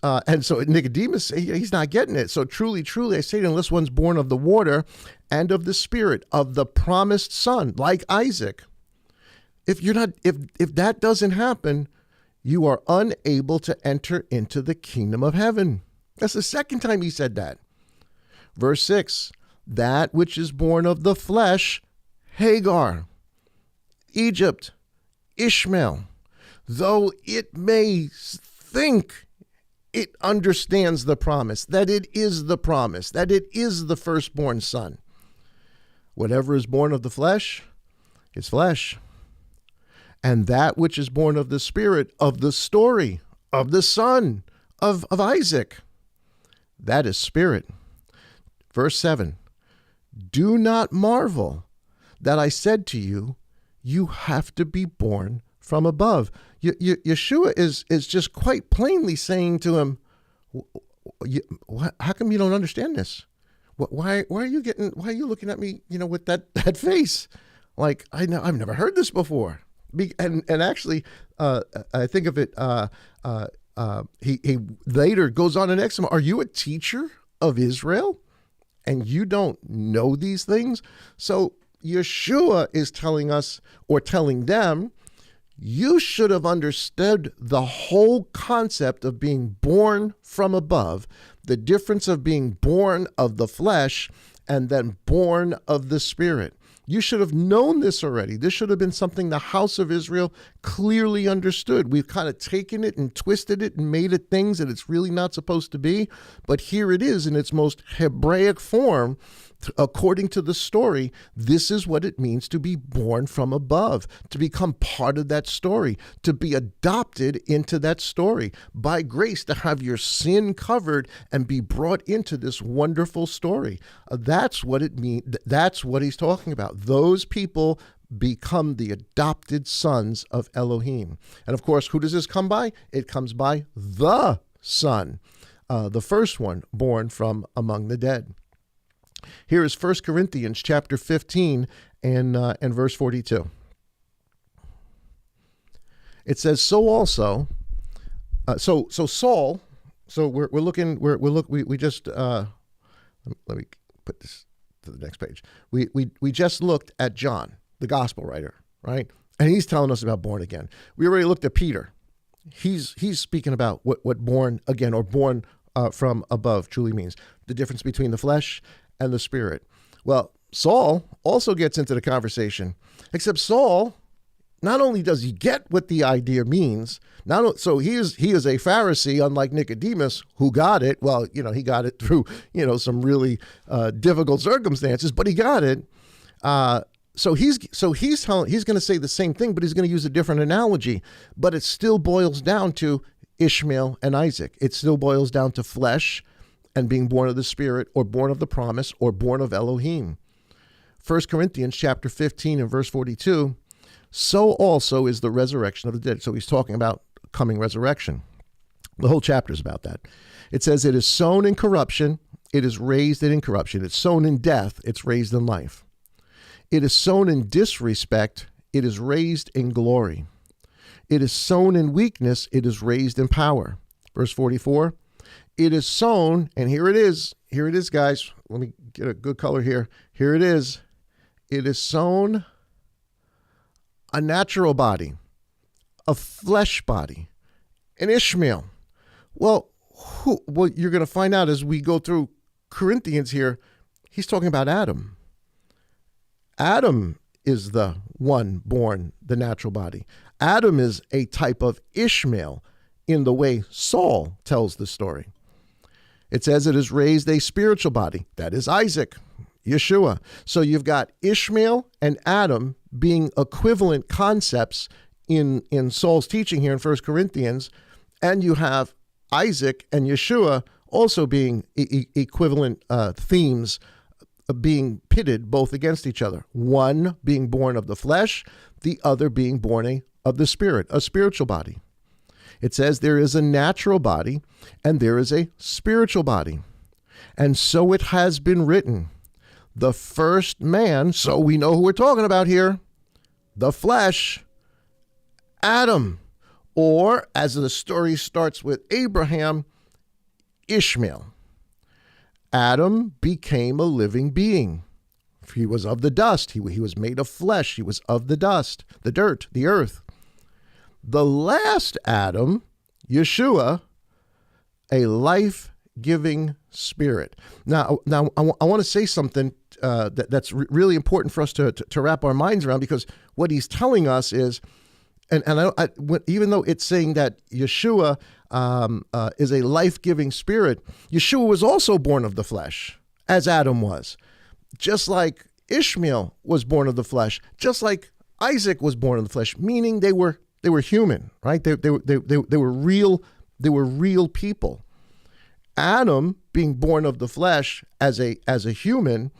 And so Nicodemus, he's not getting it. So truly, truly, I say to you, unless one's born of the water and of the Spirit, of the promised Son, like Isaac, if that doesn't happen, you are unable to enter into the kingdom of heaven. That's the second time he said that. Verse 6, that which is born of the flesh, Hagar, Egypt, Ishmael, though it may think it understands the promise, that it is the promise, that it is the firstborn son. Whatever is born of the flesh is flesh. And that which is born of the Spirit, of the story, of the son, of Isaac, that is spirit. Verse 7, do not marvel that I said to you, you have to be born from above. Yeshua is just quite plainly saying to him, how come you don't understand this? Why are you looking at me, with that face? Like, I've never heard this before. And actually, I think of it, he later goes on and asks him, are you a teacher of Israel and you don't know these things? So Yeshua is telling us, or telling them, you should have understood the whole concept of being born from above, the difference of being born of the flesh and then born of the Spirit. You should have known this already. This should have been something the house of Israel clearly understood. We've kind of taken it and twisted it and made it things that it's really not supposed to be. But here it is in its most Hebraic form. According to the story, this is what it means to be born from above, to become part of that story, to be adopted into that story, by grace, to have your sin covered and be brought into this wonderful story. That's what it means. That's what he's talking about. Those people become the adopted sons of Elohim. And of course, who does this come by? It comes by the Son, the first one born from among the dead. Here is 1 Corinthians chapter 15 and verse 42. It says, so also, so Saul, so we just, let me put this to the next page. We just looked at John, the gospel writer, right? And he's telling us about born again. We already looked at Peter. He's speaking about what born again or born from above truly means, the difference between the flesh and the spirit. Well, Saul also gets into the conversation, except Saul, not only does he get what the idea means, so he is a Pharisee, unlike Nicodemus, who got it. Well, he got it through, some really difficult circumstances, but he got it. So he's going to say the same thing, but he's going to use a different analogy. But it still boils down to Ishmael and Isaac. It still boils down to flesh and being born of the Spirit, or born of the promise, or born of Elohim. 1 Corinthians chapter 15 and verse 42, so also is the resurrection of the dead. So he's talking about coming resurrection. The whole chapter is about that. It says, it is sown in corruption, it is raised in incorruption. It's sown in death, it's raised in life. It is sown in disrespect, it is raised in glory. It is sown in weakness, it is raised in power. Verse 44, it is sown, and here it is, guys. Let me get a good color here. Here it is. It is sown a natural body, a flesh body, an Ishmael. Well, you're going to find out as we go through Corinthians here, he's talking about Adam. Adam is the one born the natural body. Adam is a type of Ishmael in the way Saul tells the story. It says it is raised a spiritual body. That is Isaac, Yeshua. So you've got Ishmael and Adam being equivalent concepts in Saul's teaching here in 1 Corinthians, and you have Isaac and Yeshua also being equivalent themes, being pitted both against each other. One being born of the flesh, the other being born of the spirit, a spiritual body. It says there is a natural body and there is a spiritual body. And so it has been written, the first man, so we know who we're talking about here, the flesh, Adam, or as the story starts with Abraham, Ishmael. Adam became a living being. He was of the dust. He was made of flesh. He was of the dust, the dirt, the earth. The last Adam, Yeshua, a life-giving spirit. Now I want to say something that's really important for us to wrap our minds around, because what he's telling us is, even though it's saying that Yeshua is a life-giving spirit, Yeshua was also born of the flesh, as Adam was. Just like Ishmael was born of the flesh, just like Isaac was born of the flesh, meaning they were human, right? They were real people. Adam being born of the flesh as a human,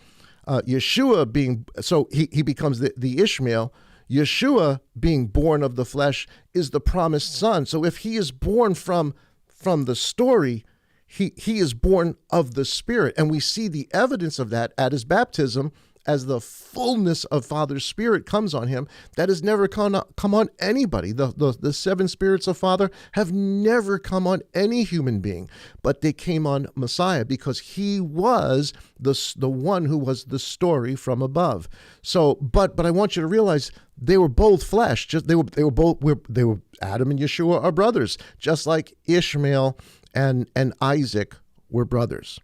Yeshua being, so he becomes the Ishmael. Yeshua being born of the flesh is the promised son. So if he is born from the story, he is born of the Spirit. And we see the evidence of that at his baptism, as the fullness of Father's Spirit comes on him. That has never come on anybody. The seven spirits of Father have never come on any human being, but they came on Messiah because he was the one who was the story from above. So, but I want you to realize they were both flesh. They were Adam and Yeshua are brothers, just like Ishmael and Isaac were brothers.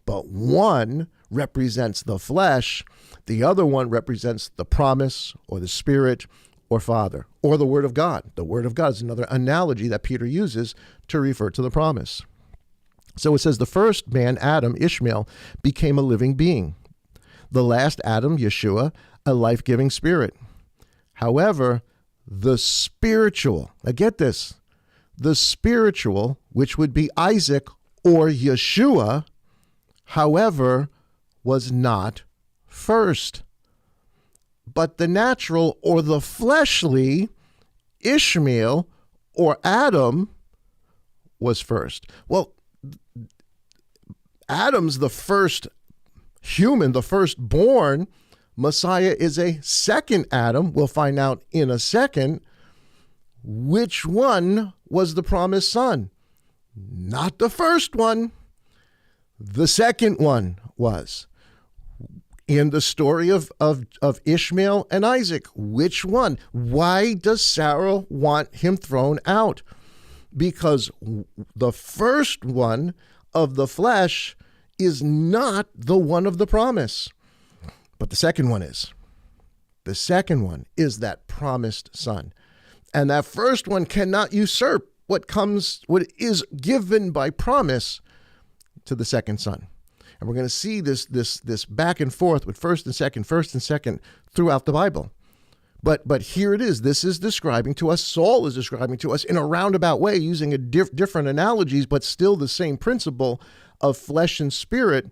But one represents the flesh, the other one represents the promise or the Spirit or Father or the Word of God. The Word of God is another analogy that Peter uses to refer to the promise. So it says the first man, Adam, Ishmael, became a living being. The last Adam, Yeshua, a life-giving spirit. However, the spiritual, now get this, the spiritual, which would be Isaac or Yeshua, however, was not first, but the natural or the fleshly, Ishmael or Adam, was first. Well, Adam's the first human, the firstborn. Messiah is a second Adam. We'll find out in a second. Which one was the promised son? Not the first one. The second one was. in the story of Ishmael and Isaac. Which one? Why does Sarah want him thrown out? Because the first one of the flesh is not the one of the promise, but the second one is. The second one is that promised son. And that first one cannot usurp what is given by promise to the second son. And we're going to see this back and forth with first and second throughout the Bible. But here it is. This is describing to us, Saul is describing to us in a roundabout way, using different analogies, but still the same principle of flesh and spirit.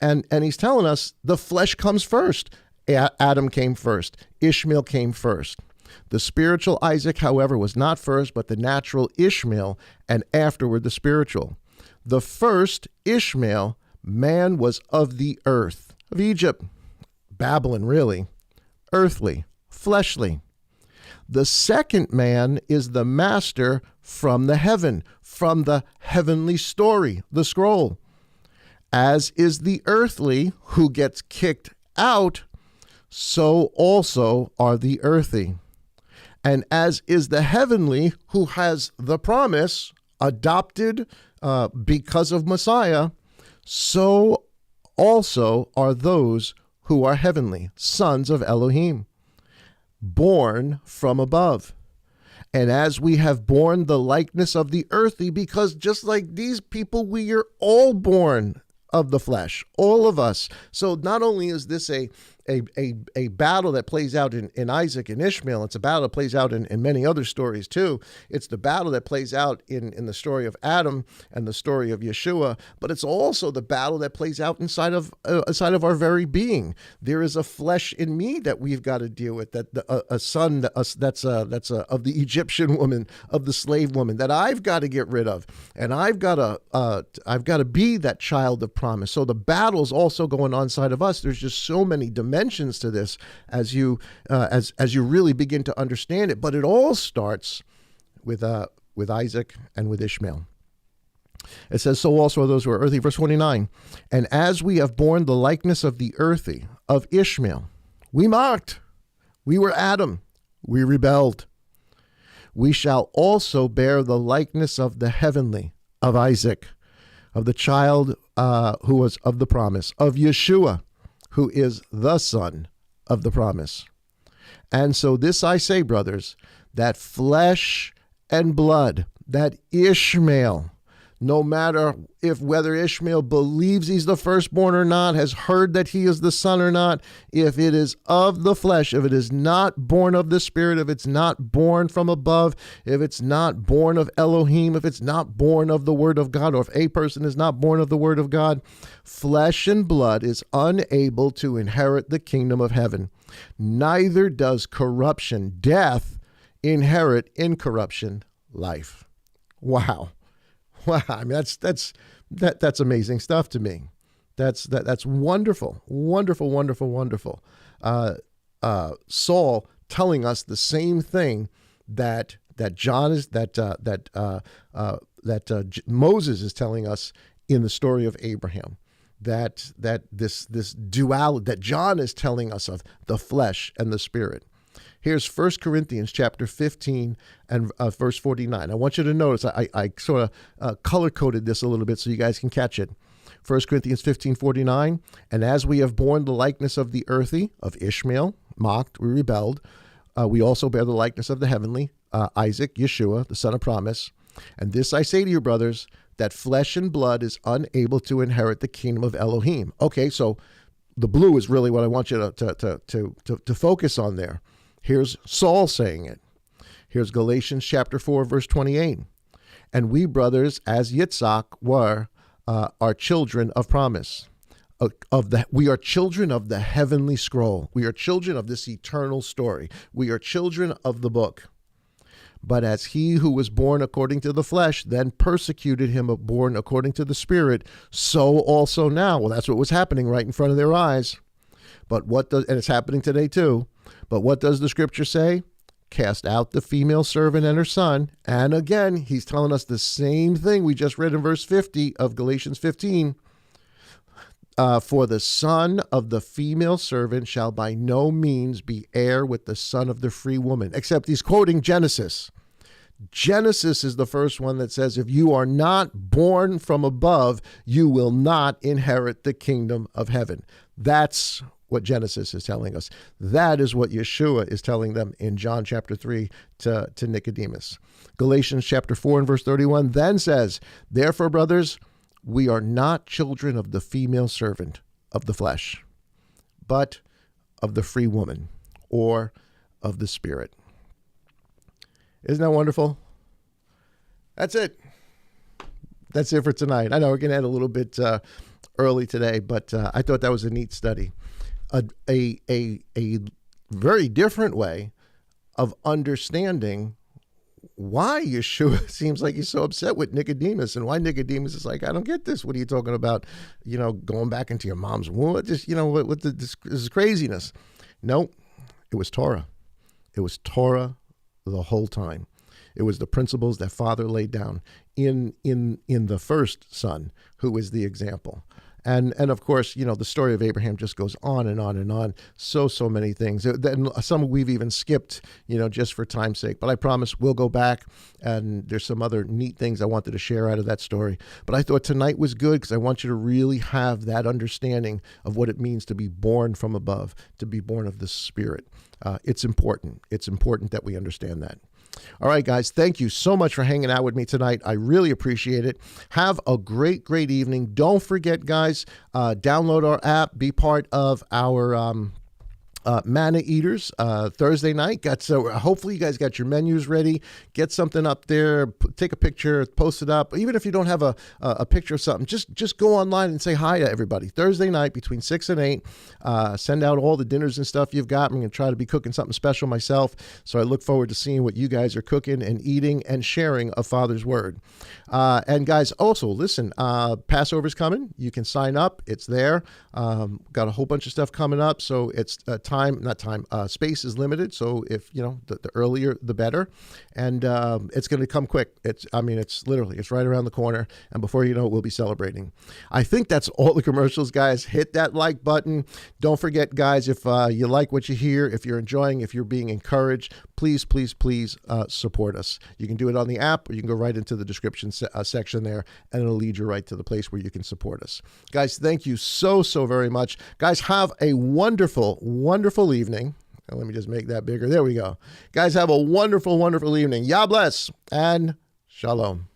And he's telling us the flesh comes first. Adam came first. Ishmael came first. The spiritual Isaac, however, was not first, but the natural Ishmael, and afterward the spiritual. The first Ishmael, man, was of the earth, of Egypt, Babylon, really, earthly, fleshly. The second man is the master from the heaven, from the heavenly story, the scroll. As is the earthly who gets kicked out, so also are the earthy. And as is the heavenly who has the promise, adopted because of Messiah, so also are those who are heavenly, sons of Elohim, born from above. And as we have borne the likeness of the earthy, because just like these people, we are all born of the flesh, all of us. So not only is this a battle that plays out in Isaac and Ishmael, it's a battle that plays out in many other stories too. It's the battle that plays out in the story of Adam and the story of Yeshua, but it's also the battle that plays out inside of our very being. There is a flesh in me that we've got to deal with, that a son that's of the Egyptian woman, of the slave woman, that I've got to get rid of, and I've got to be that child of promise. So the battle's also going on inside of us. There's just so many dimensions to this as you really begin to understand it. But it all starts with Isaac and with Ishmael. It says, so also are those who are earthy. Verse 29, and as we have borne the likeness of the earthy, of Ishmael, we mocked. We were Adam. We rebelled. We shall also bear the likeness of the heavenly, of Isaac, of the child who was of the promise, of Yeshua, who is the son of the promise. And so this I say, brothers, that flesh and blood, that Ishmael, no matter whether Ishmael believes he's the firstborn or not, has heard that he is the son or not, if it is of the flesh, if it is not born of the spirit, if it's not born from above, if it's not born of Elohim, if it's not born of the word of God, or if a person is not born of the word of God, flesh and blood is unable to inherit the kingdom of heaven. Neither does corruption, death, inherit incorruption, life. Wow. Wow, I mean that's amazing stuff to me. That's wonderful, wonderful, wonderful, wonderful. Saul telling us the same thing that Moses is telling us in the story of Abraham. That this duality that John is telling us of, the flesh and the spirit. Here's 1 Corinthians chapter 15 and verse 49. I want you to notice, I sort of color-coded this a little bit so you guys can catch it. 1 Corinthians 15:49, and as we have borne the likeness of the earthy, of Ishmael, mocked, we rebelled, we also bear the likeness of the heavenly, Isaac, Yeshua, the son of promise. And this I say to you, brothers, that flesh and blood is unable to inherit the kingdom of Elohim. Okay, so the blue is really what I want you to focus on there. Here's Saul saying it. Here's Galatians chapter 4, verse 28. And we, brothers, as Yitzhak were, are children of promise. We are children of the heavenly scroll. We are children of this eternal story. We are children of the book. But as he who was born according to the flesh then persecuted him born according to the spirit, so also now. Well, that's what was happening right in front of their eyes. And it's happening today too. But what does the scripture say? Cast out the female servant and her son. And again, he's telling us the same thing we just read in verse 50 of Galatians 15. For the son of the female servant shall by no means be heir with the son of the free woman, except he's quoting Genesis. Genesis is the first one that says, if you are not born from above, you will not inherit the kingdom of heaven. That's what Genesis is telling us. That is what Yeshua is telling them in John chapter 3 to Nicodemus. Galatians chapter 4 and verse 31 then says, therefore, brothers, we are not children of the female servant of the flesh, but of the free woman, or of the Spirit. Isn't that wonderful? That's it. That's it for tonight. I know we're going to end a little bit early today, but I thought that was a neat study. A very different way of understanding why Yeshua seems like he's so upset with Nicodemus, and why Nicodemus is like, I don't get this. What are you talking about? Going back into your mom's womb? Just, this is craziness. No, it was Torah. It was Torah the whole time. It was the principles that Father laid down in the first son, who was the example. And of course, the story of Abraham just goes on and on and on. So many things. Then some we've even skipped, just for time's sake. But I promise we'll go back, and there's some other neat things I wanted to share out of that story. But I thought tonight was good because I want you to really have that understanding of what it means to be born from above, to be born of the Spirit. It's important. It's important that we understand that. All right, guys, thank you so much for hanging out with me tonight. I really appreciate it. Have a great, great evening. Don't forget, guys, download our app. Be part of our Manna Eaters Thursday night. Hopefully you guys got your menus ready. Get something up there. Take a picture, post it up. Even if you don't have a picture of something, just go online and say hi to everybody. Thursday night between 6 and 8. Send out all the dinners and stuff you've got. I'm going to try to be cooking something special myself. So I look forward to seeing what you guys are cooking and eating and sharing of Father's Word. And guys, also listen, Passover's coming. You can sign up. It's there. Got a whole bunch of stuff coming up. So it's space is limited. So if, the earlier, the better. And it's going to come quick. It's right around the corner. And before you know it, we'll be celebrating. I think that's all the commercials, guys. Hit that like button. Don't forget, guys, if you like what you hear, if you're enjoying, if you're being encouraged, please support us. You can do it on the app, or you can go right into the description section there, and it'll lead you right to the place where you can support us. Guys, thank you so very much. Guys, have a wonderful evening. Let me just make that bigger. There we go. Guys, have a wonderful evening. Yah bless and shalom.